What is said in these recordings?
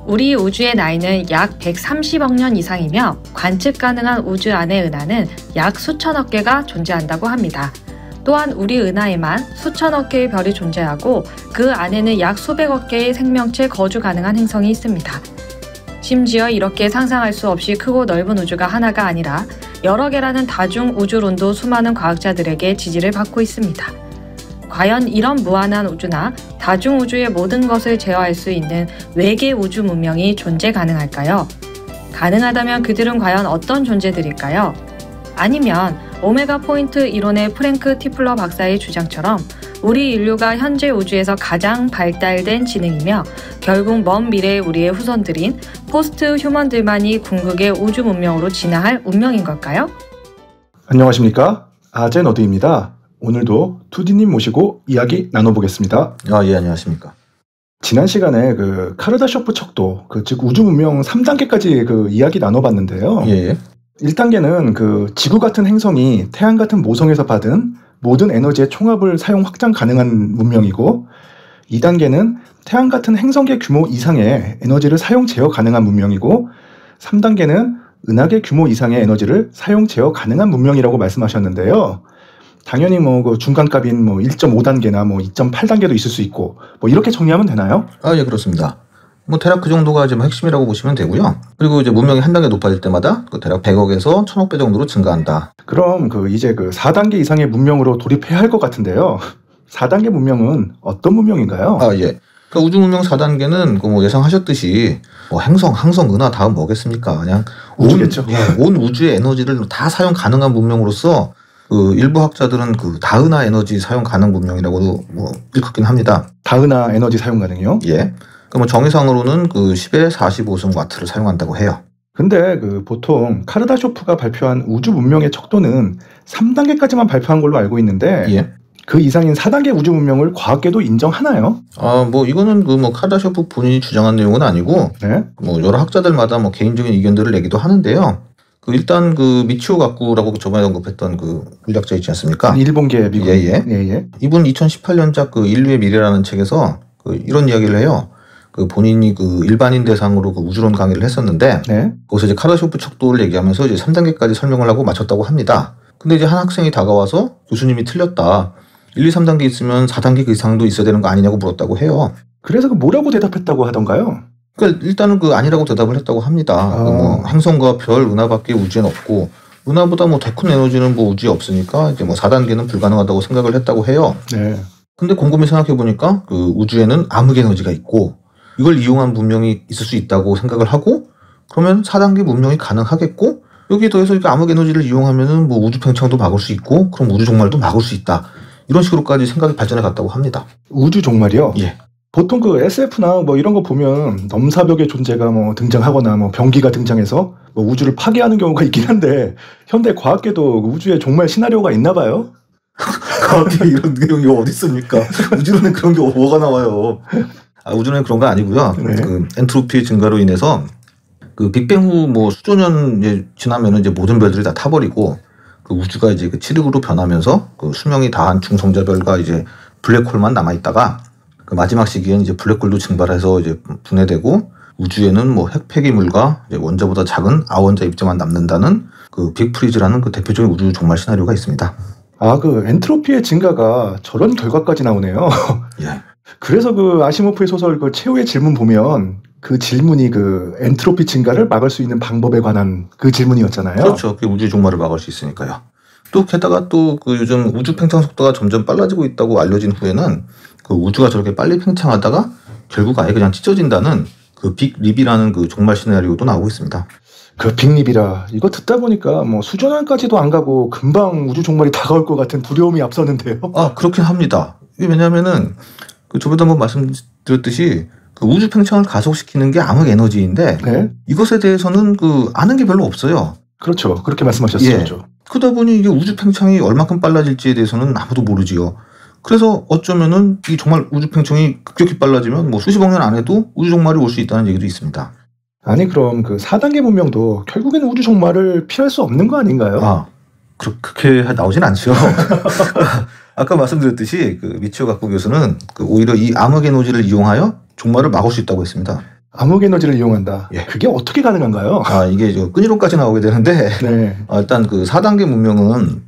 우리 우주의 나이는 약 130억 년 이상이며 관측 가능한 우주 안의 은하는 약 수천억 개가 존재한다고 합니다. 또한 우리 은하에만 수천억 개의 별이 존재하고 그 안에는 약 수백억 개의 생명체 거주 가능한 행성이 있습니다. 심지어 이렇게 상상할 수 없이 크고 넓은 우주가 하나가 아니라 여러 개라는 다중 우주론도 수많은 과학자들에게 지지를 받고 있습니다. 과연 이런 무한한 우주나 다중 우주의 모든 것을 제어할 수 있는 외계 우주 문명이 존재 가능할까요? 가능하다면 그들은 과연 어떤 존재들일까요? 아니면 오메가 포인트 이론의 프랭크 티플러 박사의 주장처럼 우리 인류가 현재 우주에서 가장 발달된 지능이며 결국 먼 미래의 우리의 후손들인 포스트 휴먼들만이 궁극의 우주 문명으로 진화할 운명인 걸까요? 안녕하십니까? 아젠어드입니다. 오늘도 투디님 모시고 이야기 나눠보겠습니다. 예, 안녕하십니까. 지난 시간에 카르다쇼프 척도, 즉 우주 문명 3단계까지 이야기 나눠봤는데요. 예. 1단계는 지구 같은 행성이 태양 같은 모성에서 받은 모든 에너지의 총합을 사용 확장 가능한 문명이고, 2단계는 태양 같은 행성계 규모 이상의 에너지를 사용 제어 가능한 문명이고, 3단계는 은하계 규모 이상의 에너지를 사용 제어 가능한 문명이라고 말씀하셨는데요. 당연히 중간값인 1.5단계나 2.8단계도 있을 수 있고, 이렇게 정리하면 되나요? 예, 그렇습니다. 대략 그 정도가 이제 핵심이라고 보시면 되고요. 그리고 이제 문명이 한 단계 높아질 때마다 대략 100억에서 1000억 배 정도로 증가한다. 그럼 이제 4단계 이상의 문명으로 돌입해야 할 것 같은데요. 4단계 문명은 어떤 문명인가요? 예. 우주 문명 4단계는 예상하셨듯이 행성, 항성, 은하 다음 뭐겠습니까? 그냥 우주겠죠. 온 우주의 에너지를 다 사용 가능한 문명으로서 일부 학자들은 다은하 에너지 사용 가능 문명이라고도 일컫긴 합니다. 다은하 에너지 사용 가능이요? 예. 정의상으로는 10의 45승 와트를 사용한다고 해요. 근데 보통 카르다쇼프가 발표한 우주 문명의 척도는 3단계까지만 발표한 걸로 알고 있는데, 예. 그 이상인 4단계 우주 문명을 과학계도 인정하나요? 이거는 카르다쇼프 본인이 주장한 내용은 아니고, 네? 여러 학자들마다 개인적인 의견들을 내기도 하는데요. 일단 미치오 가쿠라고 저번에 언급했던 물리학자 있지 않습니까? 일본계 미국. 예. 이분 2018년작 인류의 미래라는 책에서 이런 이야기를 해요. 본인이 일반인 대상으로 우주론 강의를 했었는데, 네? 거기서 이제 카르다쇼프 척도를 얘기하면서 이제 3단계까지 설명을 하고 마쳤다고 합니다. 근데 이제 한 학생이 다가와서 교수님이 틀렸다. 1, 2, 3단계 있으면 4단계 그 이상도 있어야 되는 거 아니냐고 물었다고 해요. 그래서 뭐라고 대답했다고 하던가요? 일단은 아니라고 대답을 했다고 합니다. 행성과 별, 은하밖에 우주엔 없고, 은하보다 더 큰 에너지는 우주에 없으니까 이제 4단계는 불가능하다고 생각을 했다고 해요. 네. 근데 곰곰이 생각해 보니까 우주에는 암흑 에너지가 있고, 이걸 이용한 문명이 있을 수 있다고 생각을 하고, 그러면 4단계 문명이 가능하겠고, 여기에 더해서 암흑 에너지를 이용하면은 우주 팽창도 막을 수 있고, 그럼 우주 종말도 막을 수 있다. 이런 식으로까지 생각이 발전해 갔다고 합니다. 우주 종말이요? 예. 보통 SF나 이런 거 보면 넘사벽의 존재가 등장하거나 병기가 등장해서 우주를 파괴하는 경우가 있긴 한데, 현대 과학계도 우주에 종말 시나리오가 있나 봐요? 과학계 이런 내용이 어디 있습니까? 우주론에 그런 게 뭐가 나와요? 우주론에 그런 거 아니고요. 네. 엔트로피 증가로 인해서 빅뱅 후 수조년 지나면 이제 모든 별들이 다 타버리고, 우주가 이제 칠흑으로 변하면서 수명이 다한 중성자별과 이제 블랙홀만 남아 있다가, 마지막 시기엔 이제 블랙홀도 증발해서 이제 분해되고, 우주에는 핵폐기물과 이제 원자보다 작은 아원자 입자만 남는다는 빅프리즈라는 대표적인 우주 종말 시나리오가 있습니다. 엔트로피의 증가가 저런 결과까지 나오네요. 예. 그래서 아시모프의 소설 최후의 질문 보면 그 질문이 엔트로피 증가를 막을 수 있는 방법에 관한 질문이었잖아요. 그렇죠. 그게 우주의 종말을 막을 수 있으니까요. 또 게다가 요즘 우주 팽창 속도가 점점 빨라지고 있다고 알려진 후에는 우주가 저렇게 빨리 팽창하다가 결국 아예 그냥 찢어진다는 빅립이라는 종말 시나리오도 나오고 있습니다. 빅립이라, 이거 듣다 보니까 수조년까지도 안 가고 금방 우주 종말이 다가올 것 같은 두려움이 앞서는데요. 그렇긴 합니다. 이게 왜냐면은 저번에 한번 말씀드렸듯이 우주 팽창을 가속시키는 게 암흑 에너지인데, 네? 이것에 대해서는 아는 게 별로 없어요. 그렇죠. 그렇게 말씀하셨죠. 예. 그러다 보니 이게 우주 팽창이 얼마큼 빨라질지에 대해서는 아무도 모르지요. 그래서 어쩌면은 이 정말 우주 팽창이 급격히 빨라지면 수십억 년 안에도 우주 종말이 올 수 있다는 얘기도 있습니다. 아니, 그럼 4단계 문명도 결국에는 우주 종말을 피할 수 없는 거 아닌가요? 그렇게 나오진 않죠. 아까 말씀드렸듯이 미치오 가쿠 교수는 오히려 이 암흑 에너지를 이용하여 종말을 막을 수 있다고 했습니다. 암흑 에너지를 이용한다. 예. 그게 어떻게 가능한가요? 이게 끈이론까지 나오게 되는데 네. 일단 그 4단계 문명은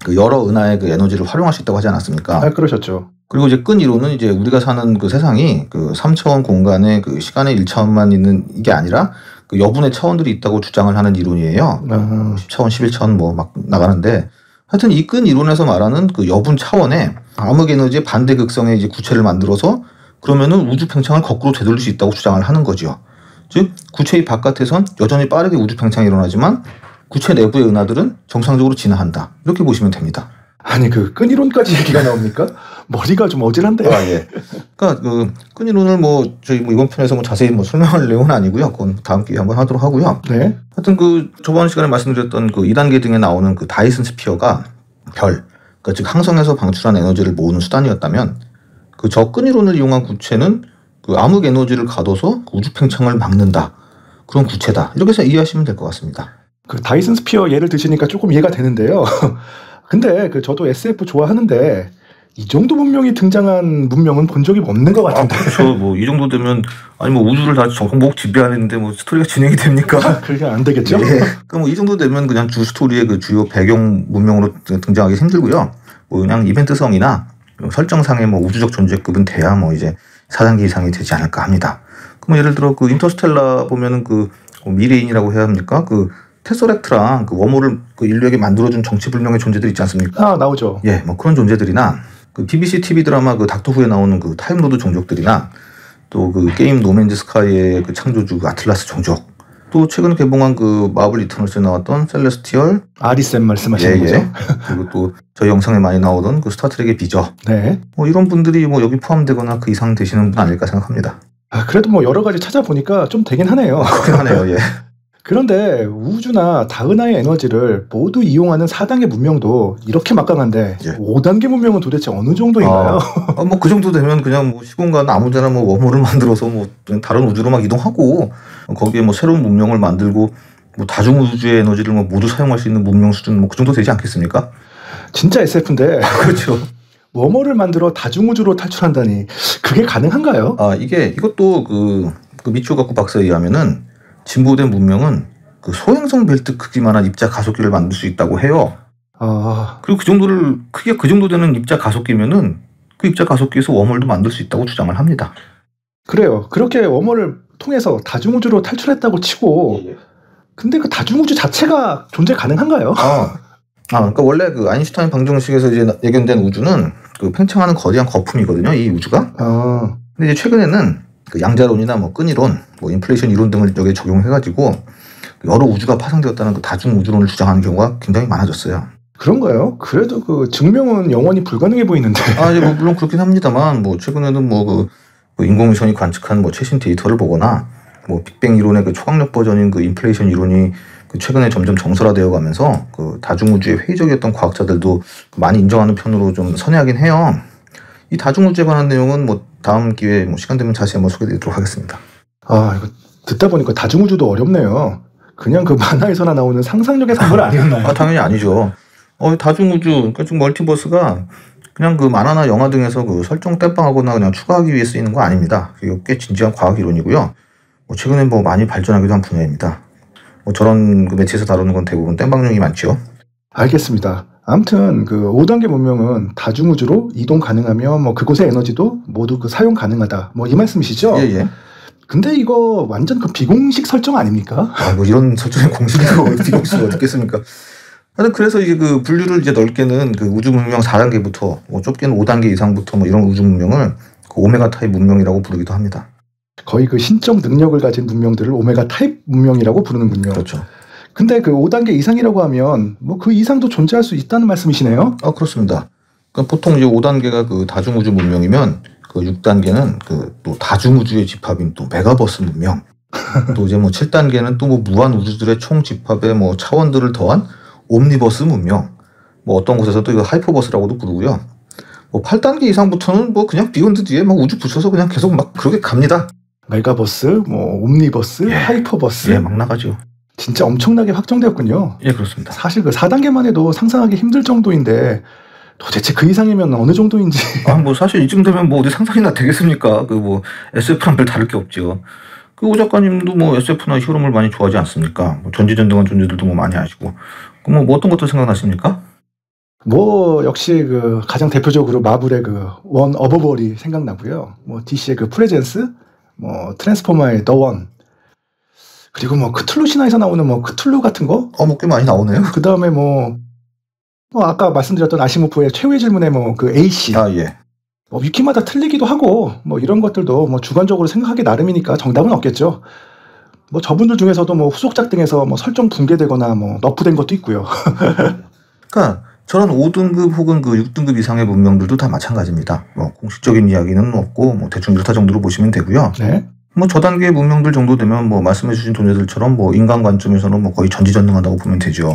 그 여러 은하의 그 에너지를 활용할 수 있다고 하지 않았습니까? 그러셨죠. 그리고 이제 끈 이론은 이제 우리가 사는 그 세상이 그 3차원 공간에 그 시간의 1차원만 있는 이게 아니라 그 여분의 차원들이 있다고 주장을 하는 이론이에요. 10차원, 11차원 뭐 막 나가는데 하여튼 이 끈 이론에서 말하는 그 여분 차원에 암흑 에너지의 반대 극성의 이제 구체를 만들어서 그러면은 우주 팽창을 거꾸로 되돌릴 수 있다고 주장을 하는 거죠. 즉 구체의 바깥에선 여전히 빠르게 우주 팽창이 일어나지만 구체 내부의 은하들은 정상적으로 진화한다. 이렇게 보시면 됩니다. 아니 그 끈이론까지 얘기가 나옵니까? 머리가 좀 어질한데요. 예. 그러니까 그 끈이론을 뭐 저희 뭐 이번 편에서 뭐 자세히 뭐 설명할 내용은 아니고요. 그건 다음 기회에 한번 하도록 하고요. 네. 하여튼 그 저번 시간에 말씀드렸던 그 2단계 등에 나오는 그 다이슨 스피어가 별, 그러니까 즉 항성에서 방출한 에너지를 모으는 수단이었다면 그 저 끈이론을 이용한 구체는 그 암흑 에너지를 가둬서 우주 팽창을 막는다. 그런 구체다. 이렇게 해서 이해하시면 될 것 같습니다. 그 다이슨 스피어 예를 드시니까 조금 이해가 되는데요. 근데 그 저도 SF 좋아하는데 이 정도 문명이 등장한 문명은 본 적이 없는 것 같은데. 그렇죠. 뭐 이 정도 되면 아니 뭐 우주를 다 정복 지배하는데 뭐 스토리가 진행이 됩니까? 그게 안 되겠죠? 예. 그럼 뭐 이 정도 되면 그냥 주 스토리의 그 주요 배경 문명으로 등장하기 힘들고요. 뭐 그냥 이벤트성이나 설정상의 뭐 우주적 존재급은 돼야 뭐 이제 4단계 이상이 되지 않을까 합니다. 그럼 예를 들어 그 인터스텔라 보면은 그 미래인이라고 해야 합니까? 그 테서렉트랑 그 웜홀을 그 인류에게 만들어준 정체불명의 존재들 있지 않습니까? 나오죠. 예, 뭐 그런 존재들이나 그 BBC TV 드라마 그 닥터 후에 나오는 그 타임로드 종족들이나 또 그 게임 노맨즈 스카이의 그 창조주 그 아틀라스 종족, 또 최근 개봉한 그 마블 이터널스에 나왔던 셀레스티얼 아리쌤 말씀하시는 거죠? 그리고 또 저희 영상에 많이 나오던 그 스타트rek의 비저, 네. 뭐 이런 분들이 뭐 여기 포함되거나 그 이상 되시는 분 아닐까 생각합니다. 그래도 뭐 여러 가지 찾아보니까 좀 되긴 하네요. 그렇긴 하네요. 예. 그런데 우주나 다은하의 에너지를 모두 이용하는 4단계 문명도 이렇게 막강한데 5단계 문명은 도대체 어느 정도인가요? 뭐 그 정도 되면 그냥 뭐 시공간 아무데나 뭐 웜홀을 만들어서 뭐 다른 우주로 막 이동하고 거기에 뭐 새로운 문명을 만들고 뭐 다중 우주의 에너지를 뭐 모두 사용할 수 있는 문명 수준 뭐 그 정도 되지 않겠습니까? 진짜 SF인데. 그렇죠. 웜홀을 만들어 다중 우주로 탈출한다니 그게 가능한가요? 이것도 그 미치오 가쿠 박사에 의하면은 진보된 문명은 그 소행성 벨트 크기만한 입자 가속기를 만들 수 있다고 해요. 그리고 그 정도를 크기가 그 정도 되는 입자 가속기면은 그 입자 가속기에서 웜홀도 만들 수 있다고 주장을 합니다. 그래요. 그렇게 웜홀을 통해서 다중우주로 탈출했다고 치고 근데 그 다중우주 자체가 존재 가능한가요? 그러니까 원래 그 아인슈타인 방정식에서 이제 예견된 우주는 그 팽창하는 거대한 거품이거든요. 이 우주가. 근데 이제 최근에는 그 양자론이나 뭐 끈이론, 뭐 인플레이션 이론 등을 여기에 적용해가지고 여러 우주가 파생되었다는 그 다중 우주론을 주장하는 경우가 굉장히 많아졌어요. 그런가요? 그래도 그 증명은 영원히 불가능해 보이는데. 이제 뭐 물론 그렇긴 합니다만 뭐 최근에는 뭐 그 인공위성이 관측한 뭐 최신 데이터를 보거나 뭐 빅뱅 이론의 그 초강력 버전인 그 인플레이션 이론이 그 최근에 점점 정설화되어 가면서 그 다중 우주에 회의적이었던 과학자들도 많이 인정하는 편으로 좀 선회하긴 해요. 이 다중 우주에 관한 내용은 뭐 다음 기회에 뭐 시간 되면 자세히 한번 소개드리도록 하겠습니다. 이거 듣다 보니까 다중 우주도 어렵네요. 그냥 그 만화에서나 나오는 상상력의 산물 아니었나요? 당연히 아니죠. 다중 우주, 그러니까 즉 멀티버스가 그냥 그 만화나 영화 등에서 그 설정 땜빵하거나 그냥 추가하기 위해 쓰이는 거 아닙니다. 이거 꽤 진지한 과학 이론이고요. 뭐 최근에 뭐 많이 발전하기도 한 분야입니다. 뭐 저런 그 매체에서 다루는 건 대부분 땜빵용이 많죠. 알겠습니다. 아무튼 그 5단계 문명은 다중우주로 이동 가능하며 뭐 그곳의 에너지도 모두 그 사용 가능하다. 뭐 이 말씀이시죠? 예. 근데 이거 완전 그 비공식 설정 아닙니까? 뭐 이런 설정의 공식이 비공식이 어디 있겠습니까? 하여튼 그래서 이제 그 분류를 이제 넓게는 그 우주 문명 4단계부터 뭐 좁게는 5단계 이상부터 뭐 이런 우주 문명을 그 오메가 타입 문명이라고 부르기도 합니다. 거의 그 신적 능력을 가진 문명들을 오메가 타입 문명이라고 부르는군요. 그렇죠. 근데 그 5단계 이상이라고 하면 뭐 그 이상도 존재할 수 있다는 말씀이시네요? 그렇습니다. 그러니까 보통 이제 5단계가 그 다중우주 문명이면 그 6단계는 그 또 다중우주의 집합인 또 메가버스 문명. 또 이제 뭐 7단계는 또 뭐 무한 우주들의 총 집합의 뭐 차원들을 더한 옴니버스 문명. 뭐 어떤 곳에서 또 이거 하이퍼버스라고도 부르고요. 뭐 8단계 이상부터는 뭐 그냥 비욘드 뒤에 막 우주 붙여서 그냥 계속 막 그렇게 갑니다. 메가버스, 뭐 옴니버스, 하이퍼버스. 막 나가죠. 진짜 엄청나게 확정되었군요. 예, 그렇습니다. 사실 그 4단계만 해도 상상하기 힘들 정도인데 도대체 그 이상이면 어느 정도인지. 뭐 사실 이쯤 되면 뭐 어디 상상이나 되겠습니까? 그 뭐 SF랑 별 다를 게 없죠. 그 오 작가님도 뭐 SF나 히어로물 많이 좋아하지 않습니까? 뭐 전지전능한 존재들도 뭐 많이 아시고. 그럼 뭐 어떤 것도 생각나십니까? 뭐 역시 그 가장 대표적으로 마블의 그 원 어버볼이 생각나고요. 뭐 DC의 그 프레젠스, 뭐 트랜스포머의 더 원, 그리고 뭐 크툴루 신화에서 나오는 뭐 크툴루 같은 거. 뭐 꽤 많이 나오네요. 그 다음에 뭐 아까 말씀드렸던 아시모프의 최후의 질문의 뭐 그 A씨. 예. 뭐 위키마다 틀리기도 하고 뭐 이런 것들도 뭐 주관적으로 생각하기 나름이니까 정답은 없겠죠. 뭐 저분들 중에서도 뭐 후속작 등에서 뭐 설정 붕괴되거나 뭐 너프된 것도 있고요. 그러니까 저런 5등급 혹은 그 6등급 이상의 문명들도 다 마찬가지입니다. 뭐 공식적인 이야기는 없고 뭐 대충 이렇다 정도로 보시면 되고요. 네. 뭐 저 단계의 문명들 정도 되면 뭐 말씀해주신 존재들처럼 뭐 인간 관점에서는 뭐 거의 전지전능하다고 보면 되죠.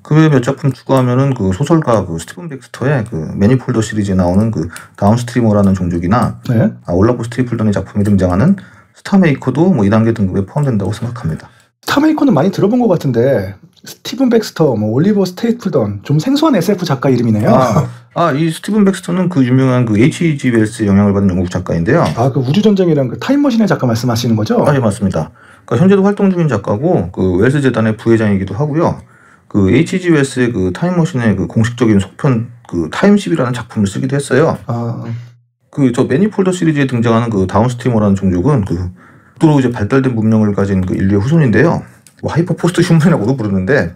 그 외에 몇 작품 추가하면은 그 소설가 그 스티븐 백스터의 그 매니폴더 시리즈에 나오는 그 다운스트리머라는 종족이나 네. 올라프 스테이플던의 작품에 등장하는 스타메이커도 뭐 2단계 등급에 포함된다고 생각합니다. 스타메이커는 많이 들어본 것 같은데 스티븐 백스터, 뭐 올리버 스테이플던 좀 생소한 SF 작가 이름이네요. 이 스티븐 백스터는 그 유명한 그 H.G. 웰스의 영향을 받은 영국 작가인데요. 그 우주전쟁이랑 그 타임머신의 작가 말씀하시는 거죠? 예, 맞습니다. 그러니까 현재도 활동 중인 작가고 그 웰스 재단의 부회장이기도 하고요. 그 H.G. 웰스의 그 타임머신의 그 공식적인 속편 그 타임십이라는 작품을 쓰기도 했어요. 그 저 매니폴더 시리즈에 등장하는 그 다운스트리머라는 종족은 그 또로 이제 발달된 문명을 가진 그 인류의 후손인데요. 뭐 하이퍼 포스트 휴먼이라고도 부르는데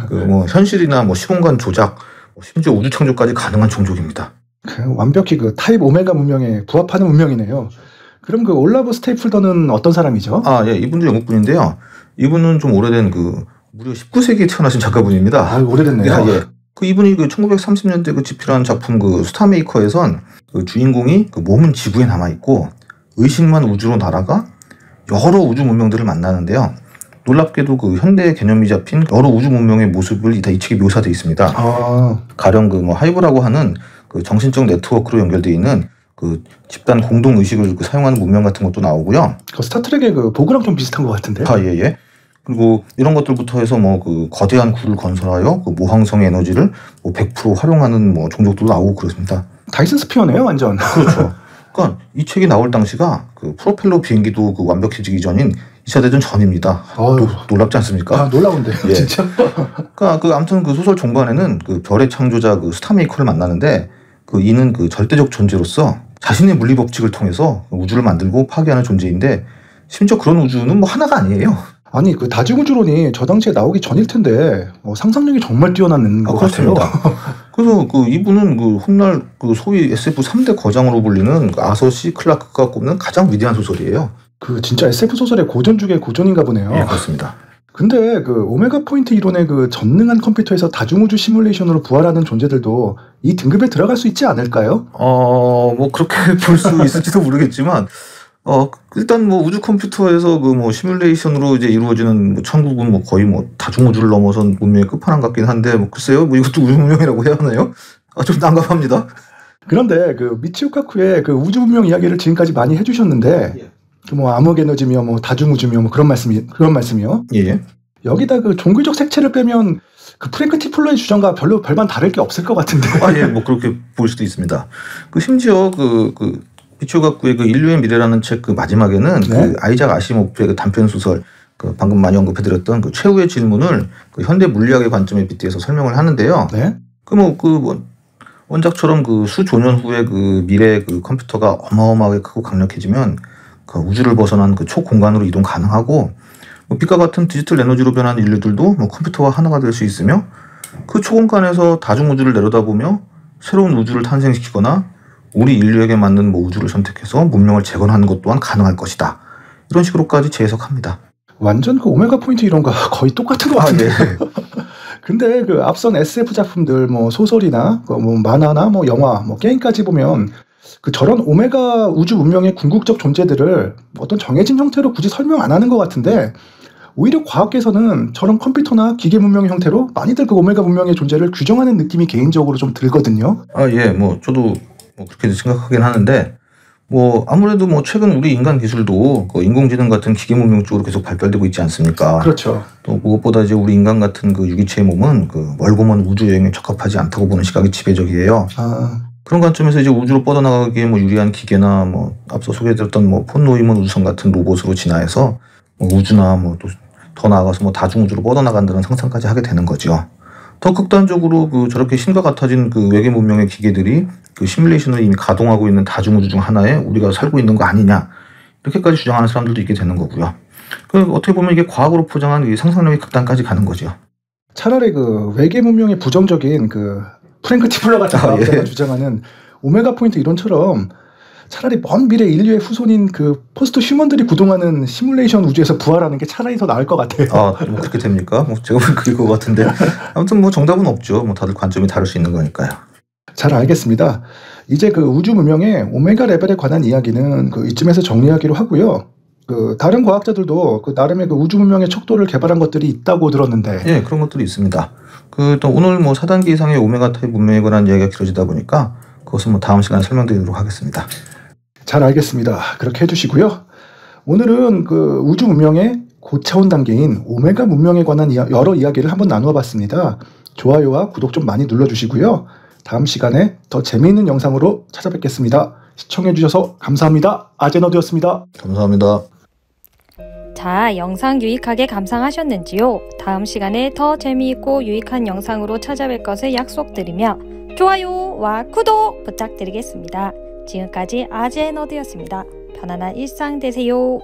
그 뭐 현실이나 뭐 시공간 조작, 심지어 우주 창조까지 가능한 종족입니다. 완벽히 그 타입 오메가 문명에 부합하는 문명이네요. 그럼 그 올라브 스테이플던은 어떤 사람이죠? 예, 이분도 영국 분인데요. 이분은 좀 오래된 그 무려 19세기에 태어나신 작가분입니다. 오래됐네요. 예. 그 이분이 그 1930년대 그 집필한 작품 그 스타메이커에선 그 주인공이 그 몸은 지구에 남아 있고 의식만 우주로 날아가 여러 우주 문명들을 만나는데요. 놀랍게도 그 현대의 개념이 잡힌 여러 우주 문명의 모습을 다 이 책에 묘사되어 있습니다. 가령 그 뭐 하이브라고 하는 그 정신적 네트워크로 연결되어 있는 그 집단 공동 의식을 그 사용하는 문명 같은 것도 나오고요. 그 스타트rek의 그 보그랑 좀 비슷한 것 같은데. 예. 그리고 이런 것들부터 해서 뭐 그 거대한 굴을 건설하여 그 모항성의 에너지를 뭐 100% 활용하는 뭐 종족도 나오고 그렇습니다. 다이슨 스피어네요, 완전. 그렇죠. 그러니까 이 책이 나올 당시가 그 프로펠러 비행기도 그 완벽해지기 전인 2차 대전 전입니다. 놀랍지 않습니까? 놀라운데. 예. 진짜. 그러니까 그 아무튼 그 소설 종반에는 그 별의 창조자 그 스타메이커를 만나는데 그 이는 그 절대적 존재로서 자신의 물리 법칙을 통해서 우주를 만들고 파괴하는 존재인데 심지어 그런 우주는 뭐 하나가 아니에요. 아니 그 다중우주론이 저 당시에 나오기 전일 텐데 상상력이 정말 뛰어난 것 같아요. 그래서 그 이분은 그 훗날 그 소위 SF 3대 거장으로 불리는 그 아서 C 클라크가 꼽는 가장 위대한 소설이에요. 그 진짜 SF 소설의 고전 중에 고전인가 보네요. 예, 그렇습니다. 근데 그 오메가 포인트 이론의 그 전능한 컴퓨터에서 다중우주 시뮬레이션으로 부활하는 존재들도 이 등급에 들어갈 수 있지 않을까요? 뭐 그렇게 볼 수 있을지도 모르겠지만 일단 뭐 우주 컴퓨터에서 그 뭐 시뮬레이션으로 이제 이루어지는 뭐 천국은 뭐 거의 뭐 다중우주를 넘어선 문명의 끝판왕 같긴 한데 뭐 글쎄요, 뭐 이것도 우주 문명이라고 해야 하나요? 좀 난감합니다. 그런데 그 미치오 카쿠의 그 우주 문명 이야기를 지금까지 많이 해주셨는데 그 뭐 암흑 에너지며 뭐 다중우주며 뭐 그런 말씀이요. 예. 여기다 그 종교적 색채를 빼면 그 프랭크 티플러의 주장과 별반 다를 게 없을 것 같은데. 예, 뭐 그렇게 볼 수도 있습니다. 그 심지어 그 미치오 카쿠의 그 인류의 미래라는 책 그 마지막에는 네? 그 아이작 아시모프의 그 단편 소설 그 방금 많이 언급해드렸던 그 최후의 질문을 그 현대 물리학의 관점에 빗대서 설명을 하는데요. 네? 원작처럼 그 수조년 후에 그 미래 그 컴퓨터가 어마어마하게 크고 강력해지면 그 우주를 벗어난 그 초공간으로 이동 가능하고 뭐 빛과 같은 디지털 에너지로 변한 인류들도 뭐 컴퓨터와 하나가 될 수 있으며 그 초공간에서 다중우주를 내려다보며 새로운 우주를 탄생시키거나 우리 인류에게 맞는 뭐 우주를 선택해서 문명을 재건하는 것 또한 가능할 것이다. 이런 식으로까지 재해석합니다. 완전 그 오메가 포인트 이론과 거의 똑같은 것 같은데. 예. 근데 그 앞선 SF 작품들 뭐 소설이나 뭐 만화나 뭐 영화 뭐 게임까지 보면 그 저런 오메가 우주 문명의 궁극적 존재들을 어떤 정해진 형태로 굳이 설명 안 하는 것 같은데 오히려 과학계에서는 저런 컴퓨터나 기계 문명의 형태로 많이들 그 오메가 문명의 존재를 규정하는 느낌이 개인적으로 좀 들거든요. 예, 뭐 저도 뭐 그렇게 생각하긴 하는데 뭐 아무래도 뭐 최근 우리 인간 기술도 그 인공지능 같은 기계 문명 쪽으로 계속 발달되고 있지 않습니까? 그렇죠. 또 무엇보다 이제 우리 인간 같은 그 유기체의 몸은 그 멀고 먼 우주 여행에 적합하지 않다고 보는 시각이 지배적이에요. 그런 관점에서 이제 우주로 뻗어나가기에 뭐 유리한 기계나 뭐 앞서 소개해드렸던 뭐 폰노이먼 우주선 같은 로봇으로 진화해서 뭐 우주나 뭐 또 더 나아가서 뭐 다중우주로 뻗어나간다는 상상까지 하게 되는 거죠. 더 극단적으로 그 저렇게 신과 같아진 그 외계 문명의 기계들이 그 시뮬레이션을 이미 가동하고 있는 다중우주 중 하나에 우리가 살고 있는 거 아니냐, 이렇게까지 주장하는 사람들도 있게 되는 거고요. 그 어떻게 보면 이게 과학으로 포장한 이 상상력의 극단까지 가는 거죠. 차라리 그 외계 문명의 부정적인 그 프랭크 티플러 같은 과학자가 주장하는 오메가 포인트 이론처럼 차라리 먼 미래 인류의 후손인 그 포스트 휴먼들이 구동하는 시뮬레이션 우주에서 부활하는 게 차라리 더 나을 것 같아요. 뭐 그렇게 됩니까? 뭐 제가 보면 그럴 것 같은데 아무튼 뭐 정답은 없죠. 뭐 다들 관점이 다를 수 있는 거니까요. 잘 알겠습니다. 이제 그 우주 문명의 오메가 레벨에 관한 이야기는 그 이쯤에서 정리하기로 하고요. 그 다른 과학자들도 그 나름의 그 우주 문명의 척도를 개발한 것들이 있다고 들었는데. 예, 그런 것들이 있습니다. 그 또 오늘 뭐 4단계 이상의 오메가 타입 문명에 관한 이야기가 길어지다 보니까 그것은 뭐 다음 시간에 설명드리도록 하겠습니다. 잘 알겠습니다. 그렇게 해주시고요. 오늘은 그 우주 문명의 고차원 단계인 오메가 문명에 관한 여러 이야기를 한번 나누어 봤습니다. 좋아요와 구독 좀 많이 눌러주시고요. 다음 시간에 더 재미있는 영상으로 찾아뵙겠습니다. 시청해주셔서 감사합니다. 아제너드였습니다. 감사합니다. 자, 영상 유익하게 감상하셨는지요? 다음 시간에 더 재미있고 유익한 영상으로 찾아뵐 것을 약속드리며 좋아요와 구독 부탁드리겠습니다. 지금까지 아제너드였습니다. 편안한 일상 되세요.